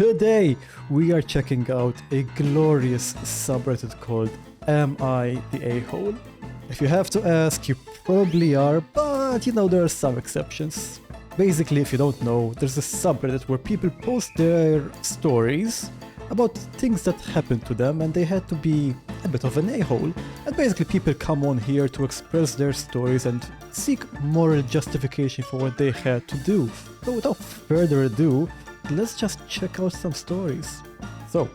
Today we are checking out a glorious subreddit called Am I the A-hole? If you have to ask, you probably are, but you know there are some exceptions. Basically, if you don't know, there's a subreddit where people post their stories about things that happened to them and they had to be a bit of an a-hole. And basically people come on here to express their stories and seek moral justification for what they had to do. So without further ado, let's just check out some stories. So,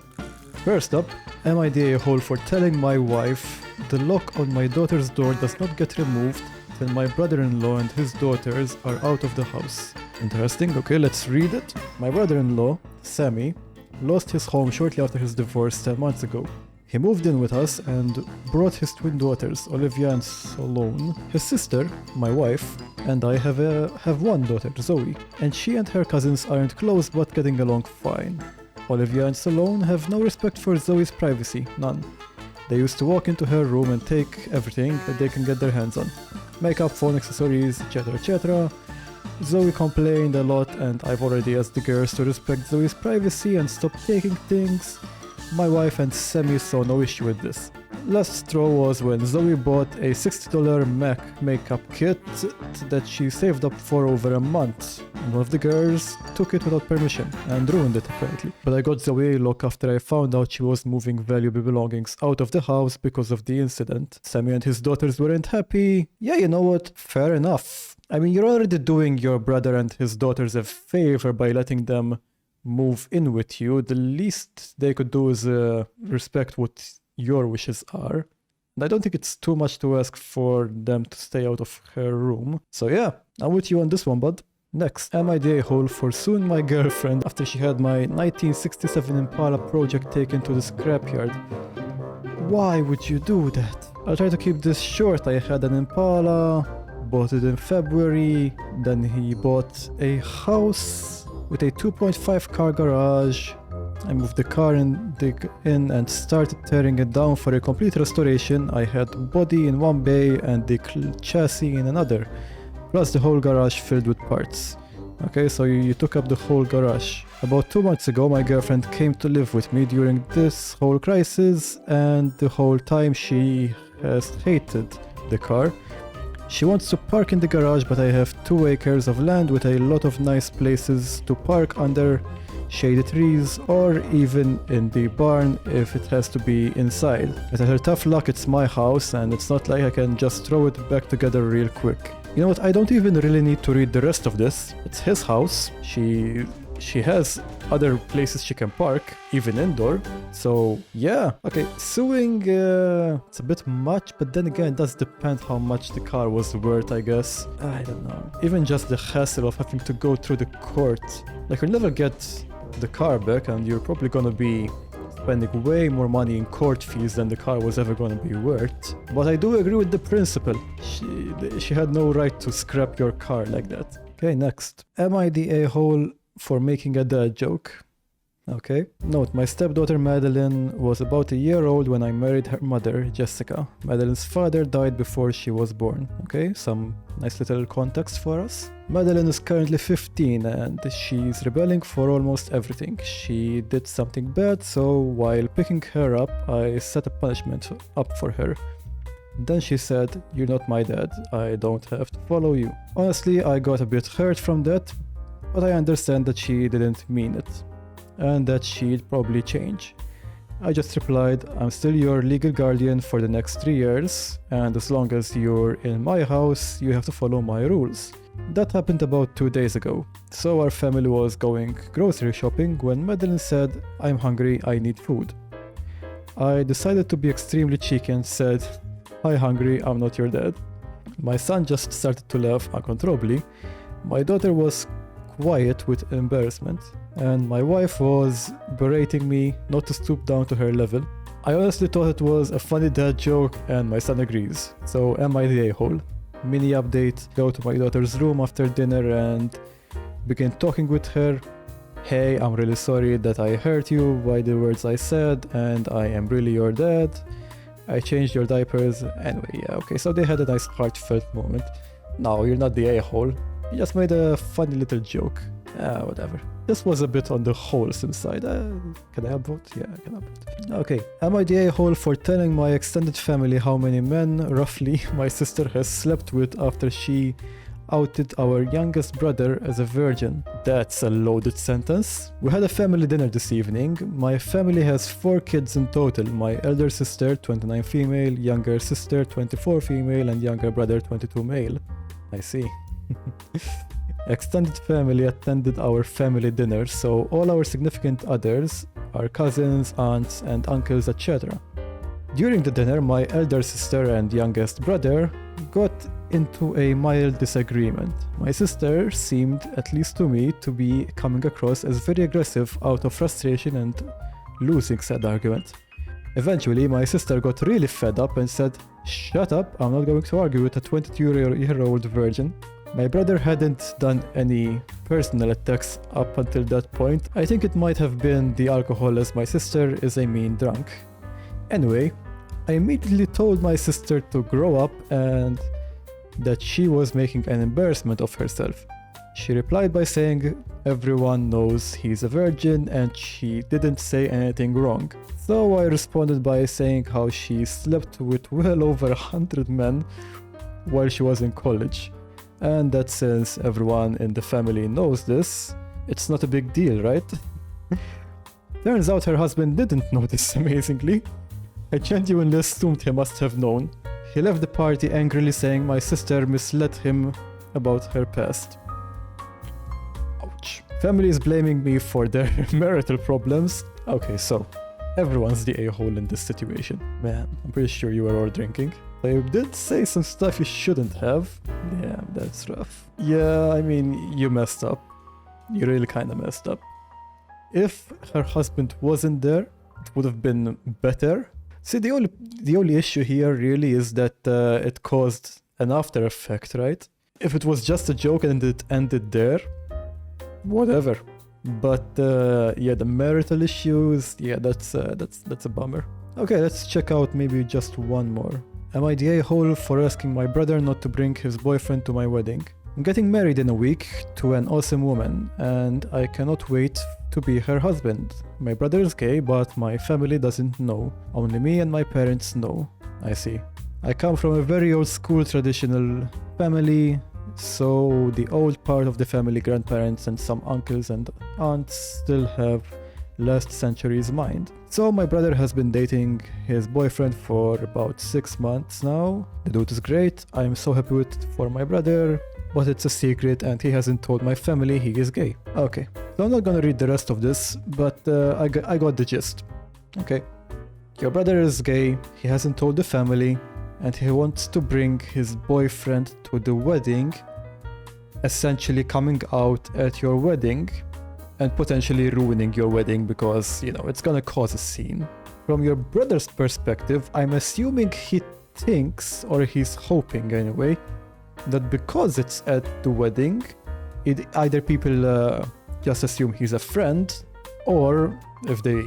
first up, am I the a-hole for telling my wife the lock on my daughter's door does not get removed till my brother-in-law and his daughters are out of the house? Interesting, okay, let's read it. My brother-in-law, Sammy, lost his home shortly after his divorce 10 months ago. He moved in with us and brought his twin daughters, Olivia and Solone. His sister, my wife, and I have one daughter, Zoe, and she and her cousins aren't close but getting along fine. Olivia and Solone have no respect for Zoe's privacy, none. They used to walk into her room and take everything that they can get their hands on. Makeup, phone accessories, etc, etc. Zoe complained a lot and I've already asked the girls to respect Zoe's privacy and stop taking things. My wife and Sammy saw no issue with this. Last straw was when Zoe bought a $60 MAC makeup kit that she saved up for over a month. And one of the girls took it without permission and ruined it apparently. But I got Zoe a look after I found out she was moving valuable belongings out of the house because of the incident. Sammy and his daughters weren't happy. Yeah, you know what? Fair enough. I mean, you're already doing your brother and his daughters a favor by letting them move in with you. The least they could do is respect what your wishes are. And I don't think it's too much to ask for them to stay out of her room. So yeah, I'm with you on this one, bud. Next, am I the a-hole for suing my girlfriend after she had my 1967 Impala project taken to the scrapyard? Why would you do that? I'll try to keep this short. I had an Impala, bought it in February, then he bought a house with a 2.5 car garage. I moved the car in and started tearing it down for a complete restoration. I had body in one bay and the chassis in another, plus the whole garage filled with parts. Okay, so you took up the whole garage. About 2 months ago, my girlfriend came to live with me during this whole crisis, and the whole time she has hated the car. She wants to park in the garage, but I have 2 acres of land with a lot of nice places to park under shady trees or even in the barn if it has to be inside. I tell her tough luck, it's my house and it's not like I can just throw it back together real quick. You know what, I don't even really need to read the rest of this. It's his house. She has other places she can park, even indoor. So yeah, okay, suing, it's a bit much, but then again, it does depend how much the car was worth, I guess. I don't know. Even just the hassle of having to go through the court. Like, you'll never get the car back and you're probably gonna be spending way more money in court fees than the car was ever gonna be worth. But I do agree with the principle. She had no right to scrap your car like that. Okay, next. Am I the a-hole for making a dad joke? Okay. Note, my stepdaughter Madeline was about a year old when I married her mother, Jessica. Madeline's father died before she was born. Okay, some nice little context for us. Madeline is currently 15 and she's rebelling for almost everything. She did something bad, so while picking her up, I set a punishment up for her. Then she said, "You're not my dad, I don't have to follow you." Honestly, I got a bit hurt from that, but I understand that she didn't mean it, and that she'd probably change. I just replied, "I'm still your legal guardian for the next 3 years, and as long as you're in my house, you have to follow my rules." That happened about 2 days ago. So our family was going grocery shopping when Madeline said, "I'm hungry, I need food." I decided to be extremely cheeky and said, "Hi hungry, I'm not your dad." My son just started to laugh uncontrollably. My daughter was quiet with embarrassment, and my wife was berating me not to stoop down to her level. I honestly thought it was a funny dad joke, and my son agrees. So am I the a-hole? Mini update, go to my daughter's room after dinner and begin talking with her. "Hey, I'm really sorry that I hurt you by the words I said, and I am really your dad. I changed your diapers." Anyway, yeah, okay, so they had a nice heartfelt moment. No, you're not the a-hole. You just made a funny little joke. Whatever. This was a bit on the wholesome side. Can I upvote? Yeah, I can upvote. Okay, am I the a-hole for telling my extended family how many men, roughly, my sister has slept with after she outed our youngest brother as a virgin? That's a loaded sentence. We had a family dinner this evening. My family has 4 kids in total. My elder sister, 29 female, younger sister, 24 female, and younger brother, 22 male. I see. Extended family attended our family dinner, so all our significant others, our cousins, aunts, and uncles, etc. During the dinner, my elder sister and youngest brother got into a mild disagreement. My sister seemed, at least to me, to be coming across as very aggressive out of frustration and losing said argument. Eventually, my sister got really fed up and said, "Shut up, I'm not going to argue with a 22-year-old virgin." My brother hadn't done any personal attacks up until that point. I think it might have been the alcohol, as my sister is a mean drunk. Anyway, I immediately told my sister to grow up and that she was making an embarrassment of herself. She replied by saying everyone knows he's a virgin and she didn't say anything wrong. So I responded by saying how she slept with well over 100 men while she was in college, and that since everyone in the family knows this, it's not a big deal, right? Turns out her husband didn't know this, amazingly. I genuinely assumed he must have known. He left the party angrily saying my sister misled him about her past. Ouch. Family is blaming me for their marital problems. Okay, so everyone's the a-hole in this situation. Man, I'm pretty sure you were all drinking. I did say some stuff you shouldn't have. Yeah, that's rough. Yeah, I mean, you messed up. You really kinda messed up. If her husband wasn't there, it would have been better. See, the only issue here really is that it caused an after effect, right? If it was just a joke and it ended there, whatever. But yeah, the marital issues, yeah, that's a bummer. Okay, let's check out maybe just one more. Am I the a-hole for asking my brother not to bring his boyfriend to my wedding? I'm getting married in a week to an awesome woman, and I cannot wait to be her husband. My brother is gay, but my family doesn't know. Only me and my parents know. I see. I come from a very old school traditional family, so the old part of the family, grandparents and some uncles and aunts, still have last century's mind. So my brother has been dating his boyfriend for about 6 months now. The dude is great. I'm so happy with it for my brother, but it's a secret and he hasn't told my family he is gay. Okay, so I'm not gonna read the rest of this, but I got the gist. Okay, your brother is gay, he hasn't told the family, and he wants to bring his boyfriend to the wedding, essentially coming out at your wedding and potentially ruining your wedding because, you know, it's gonna cause a scene. From your brother's perspective, I'm assuming he thinks, or he's hoping anyway, that because it's at the wedding, either people just assume he's a friend, or if they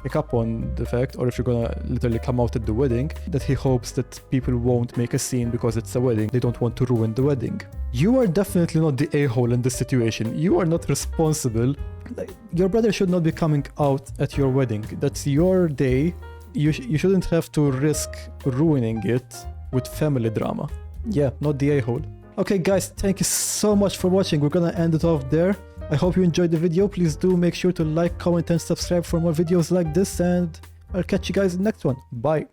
pick up on the fact, or if you're gonna literally come out at the wedding, that he hopes that people won't make a scene because it's a wedding. They don't want to ruin the wedding. You are definitely not the a-hole in this situation. You are not responsible. Like, your brother should not be coming out at your wedding. That's your day. You shouldn't have to risk ruining it with family drama. Yeah, not the a-hole. Okay guys, thank you so much for watching. We're gonna end it off there. I hope you enjoyed the video. Please do make sure to like, comment and subscribe for more videos like this, and I'll catch you guys in the next one. Bye.